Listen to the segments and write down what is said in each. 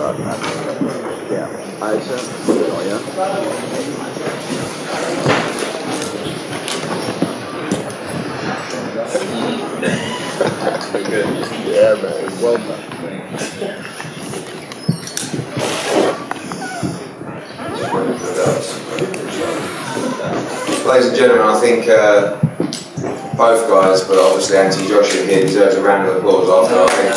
Der alte und neue. Yeah, man. Well done. Ladies and gentlemen, I think both guys, but obviously Anthony Joshua here, deserves a round of applause after I think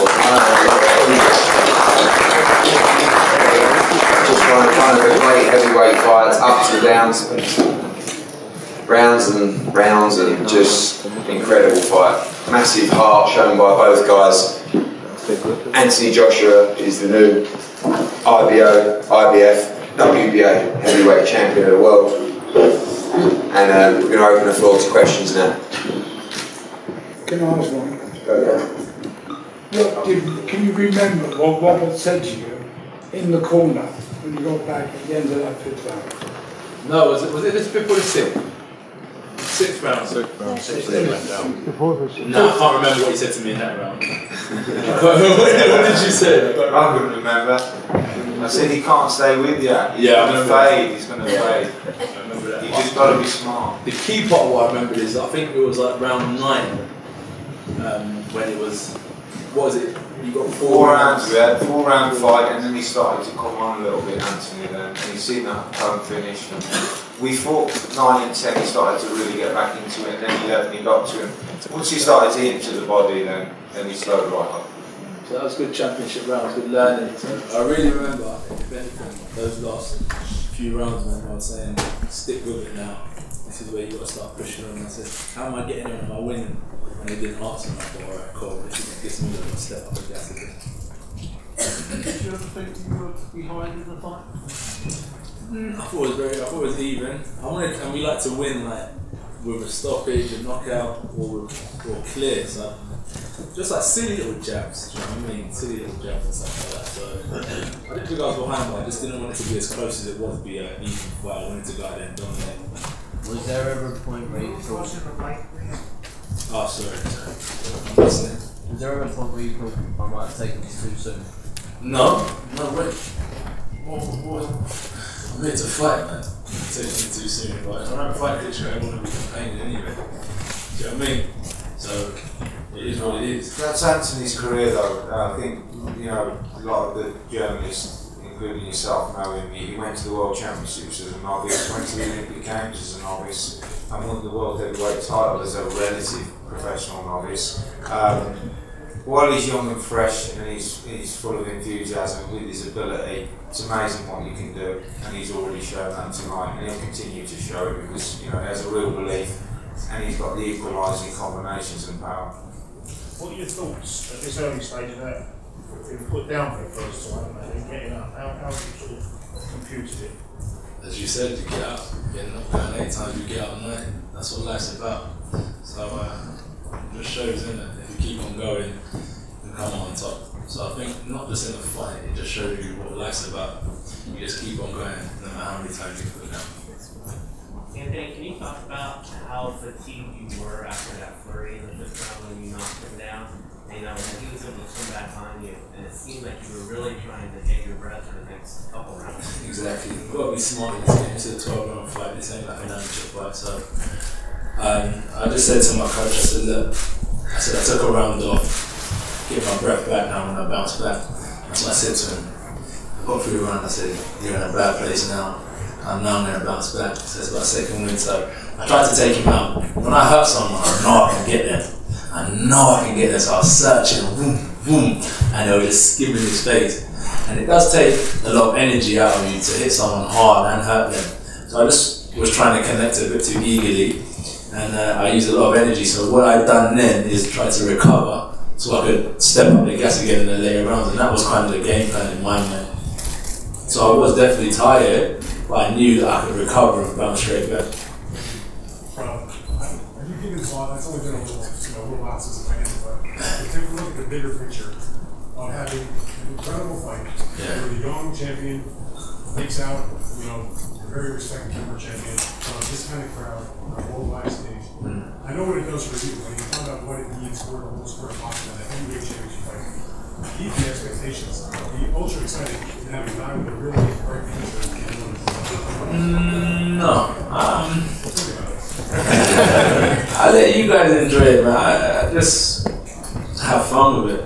just kind of a great heavyweight fight, ups and downs, rounds and rounds, and just incredible fight. Massive heart shown by both guys. Anthony Joshua is the new IBO, IBF, WBA heavyweight champion of the world. And we're going to open the floor to questions now. Can I ask one? Okay. Can you remember what Robert said to you in the corner when you got back at the end of that fifth round? No, was it this before the sixth? Sixth round. Sixth round. No, I can't remember what he said to me in that round. What did you say? I couldn't remember. I said he can't stay with you. Yeah, he's going to fade. He's going to fade. I remember that. You just got to be smart. The key part of what I remember is I think it was like round 9 when it was. What was it? You got four rounds. We had 4-round fight, and then he started to come on a little bit, Anthony. Then and you seen that home finish. And we fought 9 and 10. He started to really get back into it, and then 11 he got to him. Once he started to hit to the body, then he slowed right up. So that was good championship rounds, good learning. So I really remember, if anything, those last few rounds when I was saying, stick with it now. This is where you got to start pushing on. And I said, how am I getting in? Am I winning? And they didn't answer me. I thought, alright, cool. This me a step up the gas again. Did you ever think you were behind in the fight? I thought it was even. And we like to win like with a stoppage, a knockout, or clear. So just like silly little jabs, do you know what I mean? Silly little jabs and stuff like that. So I didn't think I was behind, but I just didn't want it to be as close as it was to be an even fight. I wanted to go out there and dominate. Was there ever a point where you thought? Oh, sorry. I'm listening. Was there ever a point where you thought I might have taken this too soon? No, wait. I'm here to fight, man. I'm taking it too soon, but if I don't fight Klitschko, I want to be campaigning anyway. Do you know what I mean? So it is what it is. That's Anthony's career, though. I think a lot of the journalists, including yourself, know him. He went to the World Championships as a novice, went to the Olympic Games as a novice, and won the World Heavyweight title as a relative professional novice. While he's young and fresh and he's full of enthusiasm with his ability, it's amazing what he can do, and he's already shown that tonight, and he'll continue to show it because he has a real belief, and he's got the equalising combinations and power. What are your thoughts at this early stage of that? Being put down for the first time and getting up, how have you sort of computed it? As you said, you get up, get knocked down 8 times, you get up 9. That's what life's about. So it just shows, isn't it? If you keep on going, you come on top. So I think not just in a fight, it just shows you what life's about. You just keep on going, no matter how many times you put it down. Anthony, can you talk about how fatigued you were after that flurry in the fifth round when you knocked him down? And he was able to come back on you, and it seemed like you were really trying to take your breath for the next couple rounds. Exactly. You've got to be smart in this game. It's a 12-round fight. This ain't like an amateur fight. So I just said to my coach, I said, look, I took a round off, get my breath back now when I bounce back. That's what I said to him. I got through the round, I said, you're in a bad place now. I'm going to bounce back. So it's about second win. So I tried to take him out. When I hurt someone, I know I can get them. I know I can get there, so I was searching, boom, boom, and they were just skimming his face. And it does take a lot of energy out of you to hit someone hard and hurt them. So I just was trying to connect a bit too eagerly, and I used a lot of energy. So what I'd done then is try to recover so I could step up the gas again in the later rounds, and that was kind of the game plan in my mind. So I was definitely tired, but I knew that I could recover and bounce straight back. Have you given thought, it's only been a little while since I ended, but take a look at the bigger picture of having an incredible fight where the young champion takes out, a very respected former champion on this kind of crowd on a worldwide stage. I know what it does for you. When you find out what it means for the whole sport of boxing, the heavyweight championship fight, beat the expectations? Are you ultra excited to have a guy with a really bright future? No. I let you guys enjoy it, man. I just have fun with it.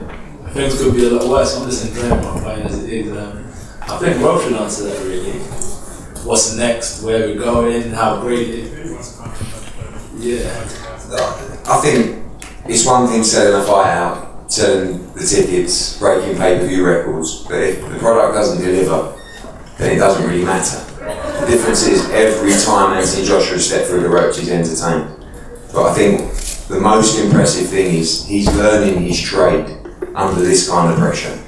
Things could be a lot worse. I'm just enjoying my fight as it is. I think Rob should answer that really. What's next? Where we're going? How great it is? Yeah. I think it's one thing selling a fight out, selling the tickets, breaking pay-per-view records, but if the product doesn't deliver, then it doesn't really matter. The difference is every time Anthony Joshua steps through the ropes, he's entertained. But I think the most impressive thing is he's learning his trade under this kind of pressure.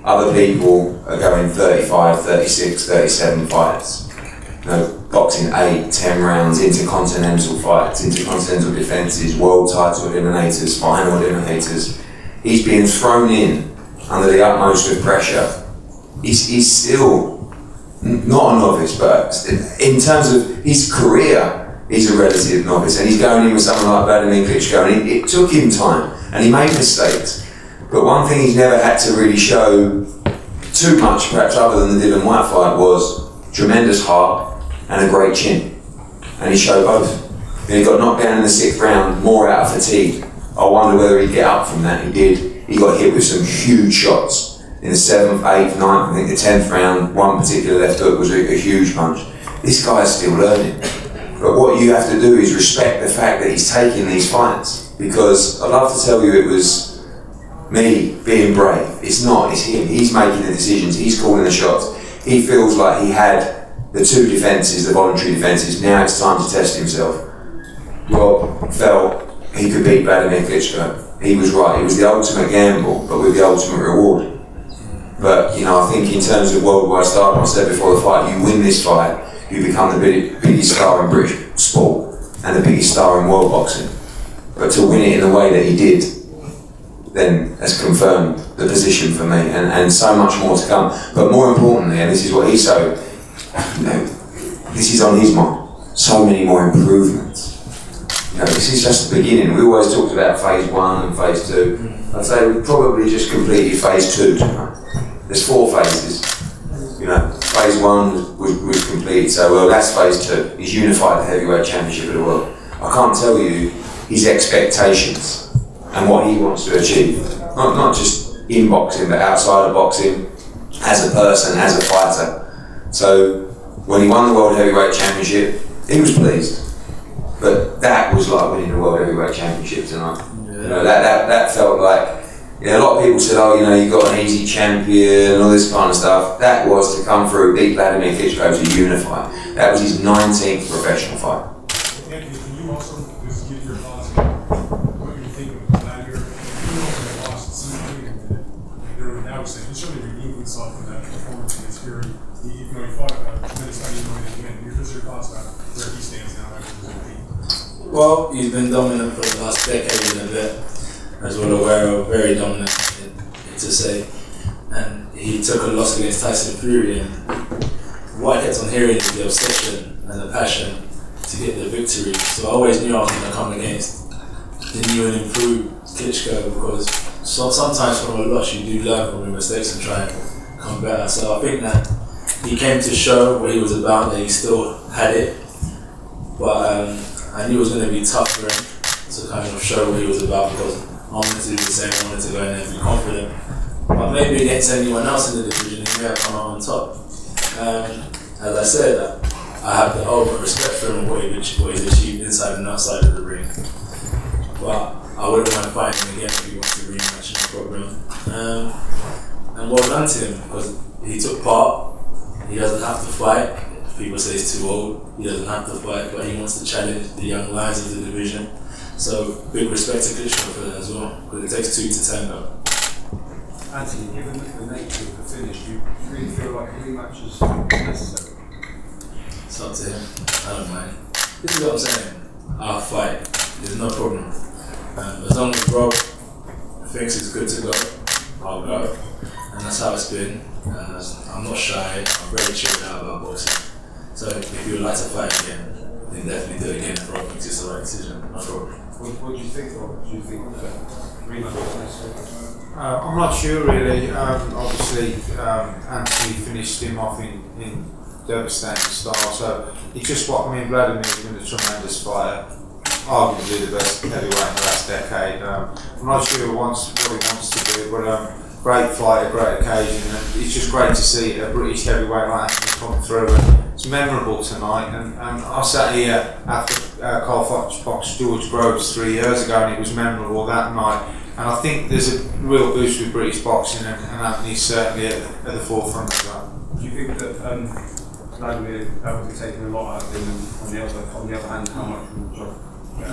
Other people are going 35, 36, 37 fights. You know, boxing 8, 10 rounds, intercontinental fights, intercontinental defences, world title eliminators, final eliminators. He's being thrown in under the utmost of pressure. He's still not a novice, but in terms of his career, he's a relative novice, and he's going in with someone like Wladimir Klitschko, and it took him time, and he made mistakes. But one thing he's never had to really show too much, perhaps other than the Dylan White fight, was tremendous heart and a great chin. And he showed both. And he got knocked down in the 6th round, more out of fatigue. I wonder whether he'd get up from that. He did. He got hit with some huge shots. In the 7th, 8th, 9th, I think the 10th round, one particular left hook was a huge punch. This guy's still learning. But what you have to do is respect the fact that he's taking these fights. Because I'd love to tell you it was me being brave. It's not, it's him. He's making the decisions, he's calling the shots. He feels like he had the 2 defences, the voluntary defences. Now it's time to test himself. Rob felt he could beat Wladimir Klitschko. He was right, it was the ultimate gamble, but with the ultimate reward. But, you know, I think in terms of worldwide stardom, I said before the fight, you win this fight, you become the biggest star in British sport and the biggest star in world boxing. But to win it in the way that he did, then has confirmed the position for me, and so much more to come. But more importantly, and this is what he's so, you know, this is on his mind, so many more improvements. You know, this is just the beginning. We always talked about phase 1 and phase 2. I'd say we've probably just completed phase 2 tonight. There's 4 phases. You know, phase 1 was completed, so well, that's phase 2. He's unified the heavyweight championship of the world. I can't tell you his expectations and what he wants to achieve. Not just in boxing, but outside of boxing, as a person, as a fighter. So when he won the World Heavyweight Championship, he was pleased. But that was like winning the World Heavyweight Championship tonight. Yeah. You know, that felt like, you know, a lot of people said, oh, you know, you got an easy champion and all this kind of stuff. That was to come through, beat Wladimir Klitschko to unify. That was his 19th professional fight. Anthony, can you also just give your thoughts on what you think of Wladimir? You also lost something, and there were now saying he certainly redeemed himself from that performance against Fury. He fought a tremendous fight, at the end. Here's your thoughts about where he stands now after his defeat. Well, he's been dominant for the last decade and a bit, as we're aware of, very dominant, to say. And he took a loss against Tyson Fury, and what I kept on hearing is the obsession and the passion to get the victory. So I always knew I was going to come against the new and improved Klitschko, because sometimes from a loss you do learn from your mistakes and try and come better. So I think that he came to show what he was about, that he still had it, but I knew it was going to be tough for him to kind of show what he was about, because I wanted to do the same. I wanted to go in there and be confident. But maybe against anyone else in the division, he may have come out on top. As I said, I have the ultimate respect for him and what he's achieved inside and outside of the ring. But I wouldn't mind fighting him again if he wants to rematch, no problem. And well done to him, because he took part. He doesn't have to fight. People say he's too old. He doesn't have to fight, but he wants to challenge the young lions of the division. So big respect to Klitschko for that as well, because it takes 2 to tango. Anthony, given the nature of the finish, do you really feel like a rematch is necessary? It's up to him. I don't mind. This is what I'm saying. I'll fight. There's no problem. As long as Rob thinks it's good to go, I'll go. And that's how it's been. I'm not shy. I'm very chilled out about boxing. So if you would like to fight again, then definitely do it again if Rob thinks it's the right decision. No problem. What do you think, Rob? Do you think that rematch is necessary? I'm not sure really. Obviously, Anthony finished him off in devastating style. So it's just what Vladimir's been a tremendous fighter, arguably the best heavyweight in the last decade. I'm not sure what he wants to do, but great fighter, great occasion, and it's just great to see a British heavyweight like Anthony come through. And it's memorable tonight. And I sat here after Carl Fox boxed George Groves 3 years ago, and it was memorable that night. And I think there's a real boost with British boxing, and Anthony's certainly at the forefront of that. Do you think that Wladimir will be taking a lot out of him, and on the other hand, how much from the job?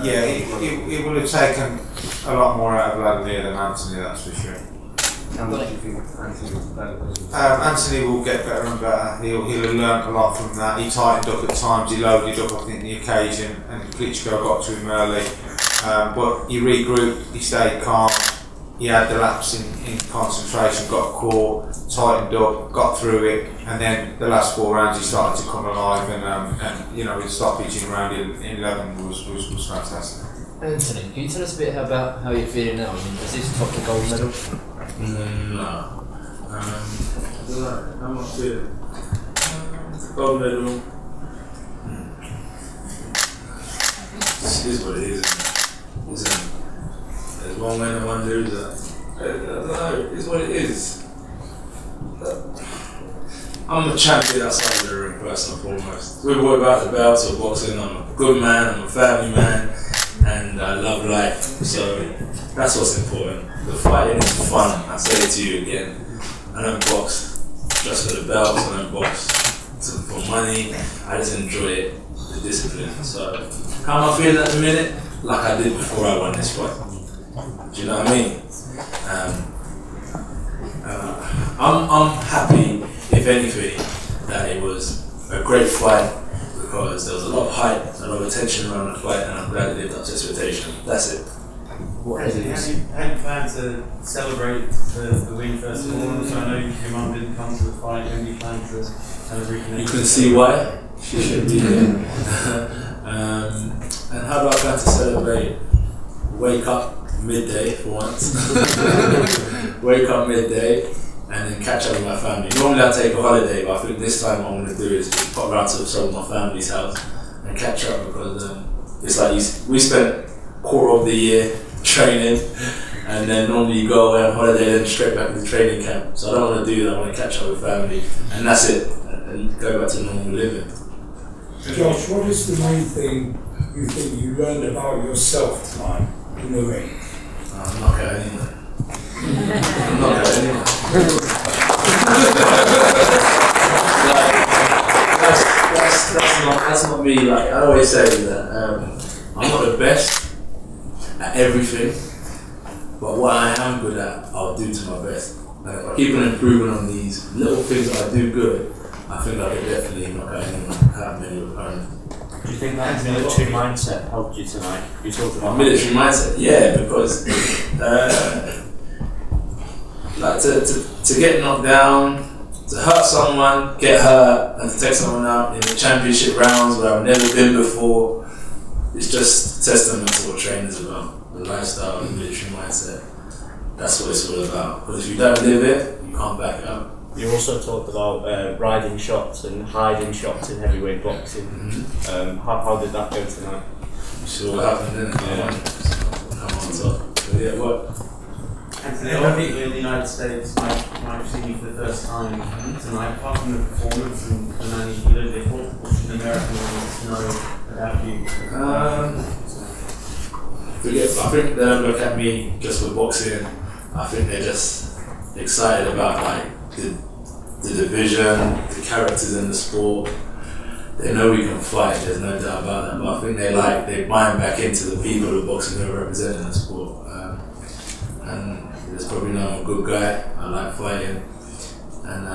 Yeah, it would have taken a lot more out of Wladimir than Anthony, that's for sure. How much do you think Anthony will develop? Anthony will get better and better. He'll have learnt a lot from that. He tightened up at times, he loaded up, I think, the occasion, and Klitschko got to him early. But he regrouped, he stayed calm, he had the lapse in concentration, got caught, tightened up, got through it, and then the last 4 rounds he started to come alive, and you know, his stoppage in round 11 was fantastic. Anthony, can you tell us a bit about how you're feeling now? I mean, does this top the gold medal? No. I don't know. How am I feeling? Gold medal. This is what it is, isn't it? There's one win and one loser. I don't know, it's what it is. I'm a champion outside of the ring, first and foremost. We're worried about the belts or boxing. I'm a good man, I'm a family man, and I love life. So that's what's important. The fighting is fun, I say it to you again. I don't box just for the belts, I don't box for money, I just enjoy it, the discipline. So how am I feeling at the minute? Like I did before I won this fight. Do you know what I mean? I'm happy, if anything, that it was a great fight, because there was a lot of hype, a lot of attention around the fight, and I'm glad it lived up to expectation. That's it. How do you plan to celebrate the win first of all? So I know your mum didn't come to the fight. When do you plan to kind of reconnect? You can see why she should be here. And how do I plan to celebrate? Wake up midday for once. Wake up midday and then catch up with my family. Normally I take a holiday, but I think this time what I'm going to do is just pop around to some of my family's house and catch up, because it's like we spent quarter of the year training, and then normally you go away on holiday and straight back to the training camp. So I don't want to do that. I want to catch up with family, and that's it, and go back to normal living. Josh, what is the main thing you think you learned about yourself tonight in the ring? I'm not going anywhere. I'm not going anywhere. That's not me. Like I always say that I'm not the best at everything, but what I am good at, I'll do to my best. Like if I keep on improving on these little things that I do good, I think I could definitely knock out anyone, have many opponents. Do you think that military mindset helped you tonight? You talked about military mindset, yeah, because like to get knocked down, to hurt someone, get hurt, and to take someone out in the championship rounds where I've never been before, it's just a testament to what training's about, the lifestyle, the military mindset. That's what it's all about. Because if you don't live it, you can't back it up. You also talked about riding shots and hiding shots in heavyweight boxing. Mm-hmm. How did that go tonight? You saw what happened, didn't it? Yeah. Come on top. So yeah, what? Anthony, a lot of people in the United States might have seen you for the first time tonight. Apart from the performance and only a little bit, what should an American audience know about you? I think they don't look at me just for boxing. I think they're just excited about like the division, the characters in the sport. They know we can fight, there's no doubt about that, but I think they buy back into the people of boxing who are representing the sport. And there's probably know I'm a good guy, I like fighting, and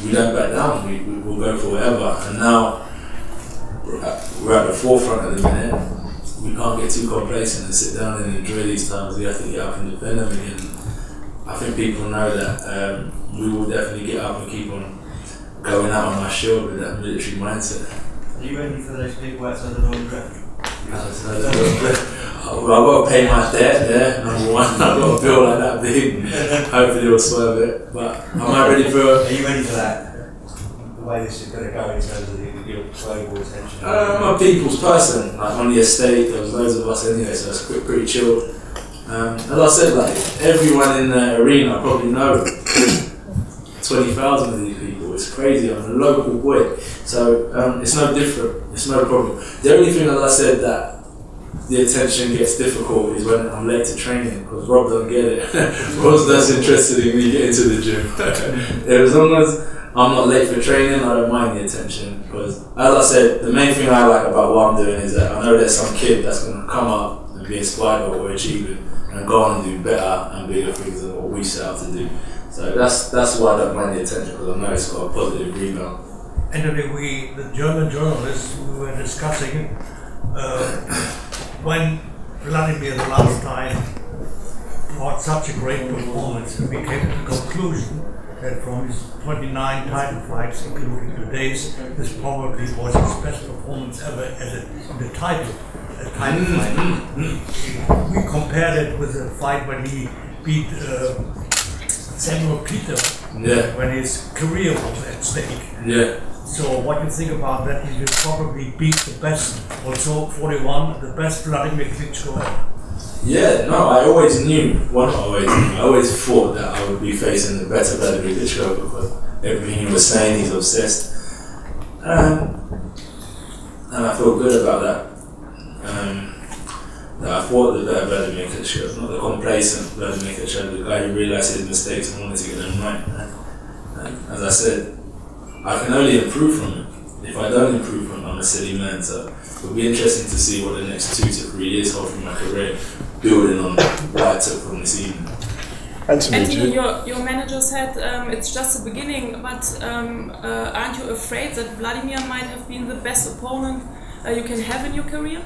we don't back down, we'll go for whatever. And now we're at the forefront at the minute. We can't get too complacent and sit down and enjoy these times. We have to get up and defend them again. I think people know that we will definitely get up and keep on going out on my shield with that military mindset. Are you ready for those people outside the door? I've got to pay my debt there, number one. I've got a bill like that big. Hopefully it'll swerve it. But am I ready for Are you ready for that? The way this is going to go in terms of your global attention? I'm a people's person. Like on the estate, there was loads of us anyway, so it's pretty chilled. As I said, like everyone in the arena probably know 20,000 of these people. It's crazy. I'm a local boy, so it's no different. It's no problem. The only thing, as I said, that the attention gets difficult is when I'm late to training, because Rob don't get it. Rob's less interested in me getting to the gym. As long as I'm not late for training, I don't mind the attention, because as I said, the main thing I like about what I'm doing is that I know there's some kid that's going to come up and be inspired by what we're achieving and go on and do better and bigger things than what we set out to do. So that's why I don't mind the attention, because I know it's got a positive rebound. Anthony, the German journalists, we were discussing when Wladimir the last time brought such a great performance, and we came to the conclusion that from his 29 title fights, including today's, this probably was his best performance ever as the title fight. We compared it with the fight when he beat Samuel Peter, when his career was at stake. Yeah. So what do you think about that? He will probably beat the best, also 41, the best Wladimir Klitschko ever. Yeah, no, I always knew, I always thought that I would be facing the better Wladimir Klitschko, because everything he was saying, he's obsessed. And I feel good about that. That I fought the better Wladimir Klitschko, not the complacent Wladimir Klitschko, the guy who realised his mistakes and wanted to get them right. And as I said, I can only improve from it. If I don't improve from it, I'm a silly man. So it'll be interesting to see what the next 2 to 3 years hold from my career, building on what I took from this evening. Anthony, your manager said it's just the beginning, but aren't you afraid that Wladimir might have been the best opponent you can have in your career?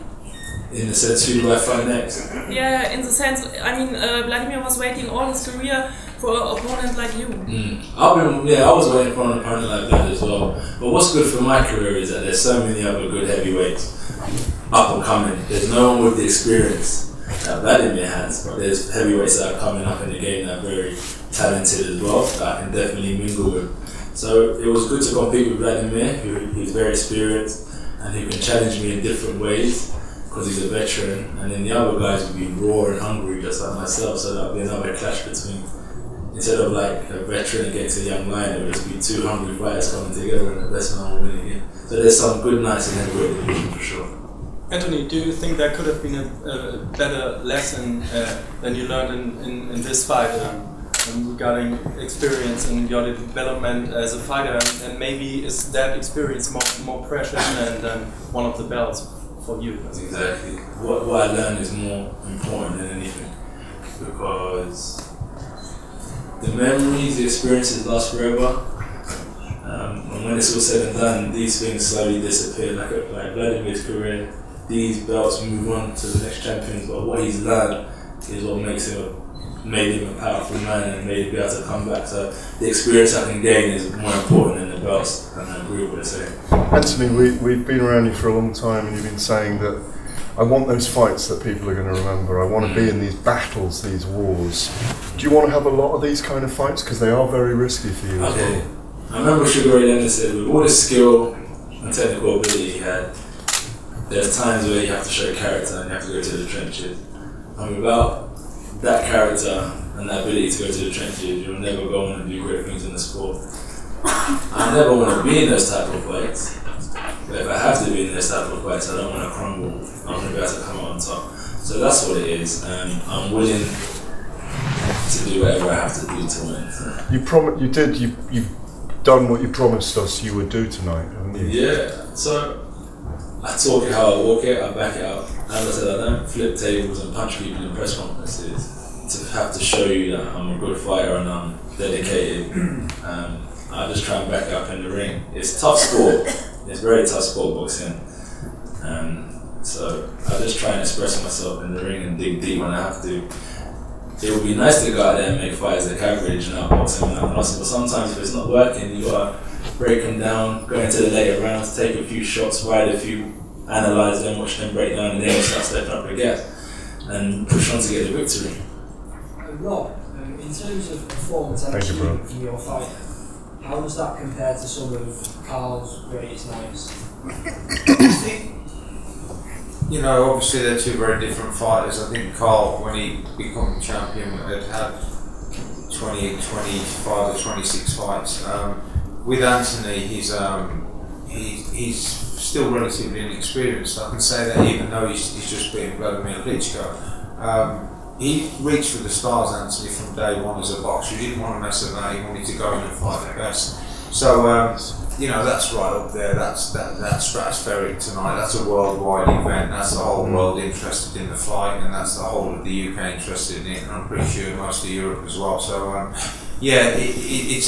In the sense, who do I fight next? Yeah, in the sense, I mean, Wladimir was waiting all his career for an opponent like you. I was waiting for an opponent like that as well. But what's good for my career is that there's so many other good heavyweights up and coming. There's no one with the experience that Wladimir has, but there's heavyweights that are coming up in the game that are very talented as well, that I can definitely mingle with. So it was good to compete with Wladimir, who's very experienced and who can challenge me in different ways, because he's a veteran, and then the other guys would be raw and hungry just like myself, so that would be another clash between, instead of like a veteran against a young lion, it would just be 2 hungry fighters coming together and the best man will win again. So there's some good nights in heavyweight division for sure. Anthony, do you think that could have been a better lesson than you learned in this fight regarding experience and your development as a fighter, and maybe is that experience more precious than one of the belts for you? Exactly. What I learned is more important than anything, because the memories, the experiences last forever, and when it's all said and done, these things slowly disappear. Like Vladimir's career, these belts move on to the next champions, but what he's learned is what made him a powerful man and made him be able to come back. So the experience I can gain is more important than the belts, and I agree with what they're saying. Anthony, we've been around you for a long time, and you've been saying that I want those fights that people are going to remember. I want to be in these battles, these wars. Do you want to have a lot of these kind of fights? Because they are very risky for you as well. I remember Sugar Ray Leonard said, with all the skill and technical ability he had, there's times where you have to show character and you have to go to the trenches. And without that character and that ability to go to the trenches, you'll never go on and do great things in the sport. I never want to be in those type of fights, but if I have to be in those type of fights, I don't want to crumble. I want to be able to come out on top. So that's what it is, and I'm willing to do whatever I have to do to win. You've done what you promised us you would do tonight, haven't you? Yeah, so I talk it how I walk it, I back it up. As I said, I don't flip tables and punch people in press conferences to have to show you that I'm a good fighter and I'm dedicated. I just try and back it up in the ring. It's tough sport. It's very tough sport, boxing. So I just try and express myself in the ring and dig deep when I have to. It would be nice to go out there and make fights like average and outbox them and outbox, but sometimes if it's not working, you gotta break them down, go into the later rounds, take a few shots, ride a few, analyse them, watch them break down, and then start stepping up the gas. and push on to get the victory. Rob, in terms of performance and achievement from your fight, how does that compare to some of Carl's greatest nights? You know, obviously they're two very different fighters. I think Carl, when he became champion, had 20, 25 or 26 fights. With Anthony, he's still relatively inexperienced. I can say that even though he's just beaten Wladimir Klitschko. He reached for the stars, Anthony, from day one as a boxer. He didn't want to mess about. He wanted to go in and fight the best. So, you know, that's right up there. That's stratospheric tonight. That's a worldwide event. That's the whole world interested in the fight, and that's the whole of the UK interested in it. And I'm pretty sure most of Europe as well. So, yeah, it's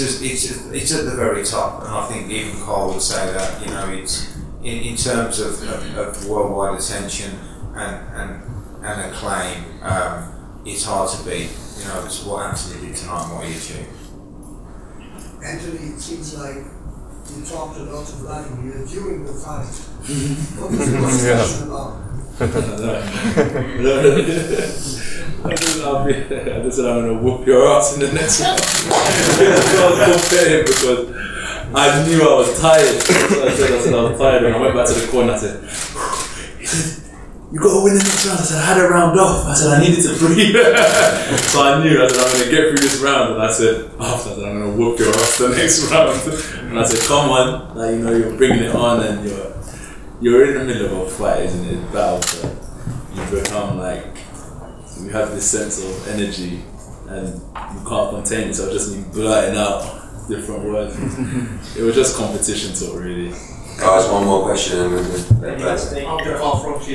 at the very top, and I think even Carl would say that. You know, it's in terms of worldwide attention and acclaim. It's hard to beat. You know, it's what Anthony did tonight and what he achieved. Anthony, it seems like you talked a lot to Wladimir during the fight. What was the discussion about? I just said I'm going to whoop your ass in the next round. I was comparing because I knew I was tired. So I said I was tired, and I went back to the corner and I said, "You got to win the next round." I said, I had a round off. I said, I needed to breathe. So I knew, I said, I'm going to get through this round. And I said, after that, I'm going to whoop your ass the next round. And I said, come on. Like, you know, you're bringing it on and you're in the middle of a fight, isn't it? Battle. So you become like, you have this sense of energy and you can't contain yourself, just me blurting out different words. It was just competition talk, really. Guys, one more question and we're After Carl Froch's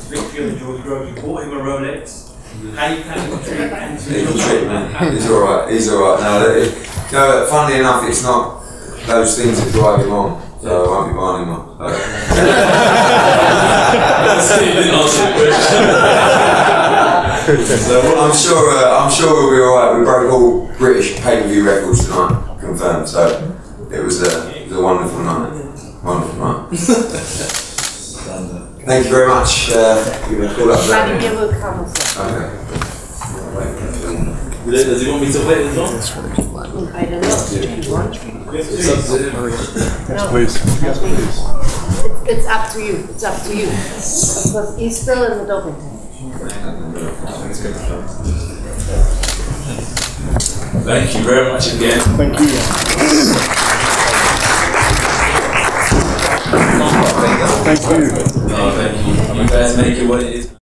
victory on George Groves, you bought him a Rolex. How you can treat Anthony? He's treatment. He's alright. He's alright. No, funnily enough, it's not those things that drive him on. So I won't be buying him one. I'm sure we'll be alright. We broke all British pay-per-view records tonight, confirmed. So it was a wonderful night. Wonderful night. Thank you very much. You can call up there. Vladimir will come also. Okay. Does he want me to wait as well? I don't know if you want. It's up to him. No. Please. Yes, please. It's up to you. It's up to you. Because he's still in the doping test. Thank you very much again. Thank you. Thank you. No, thank you. You guys make it what it is.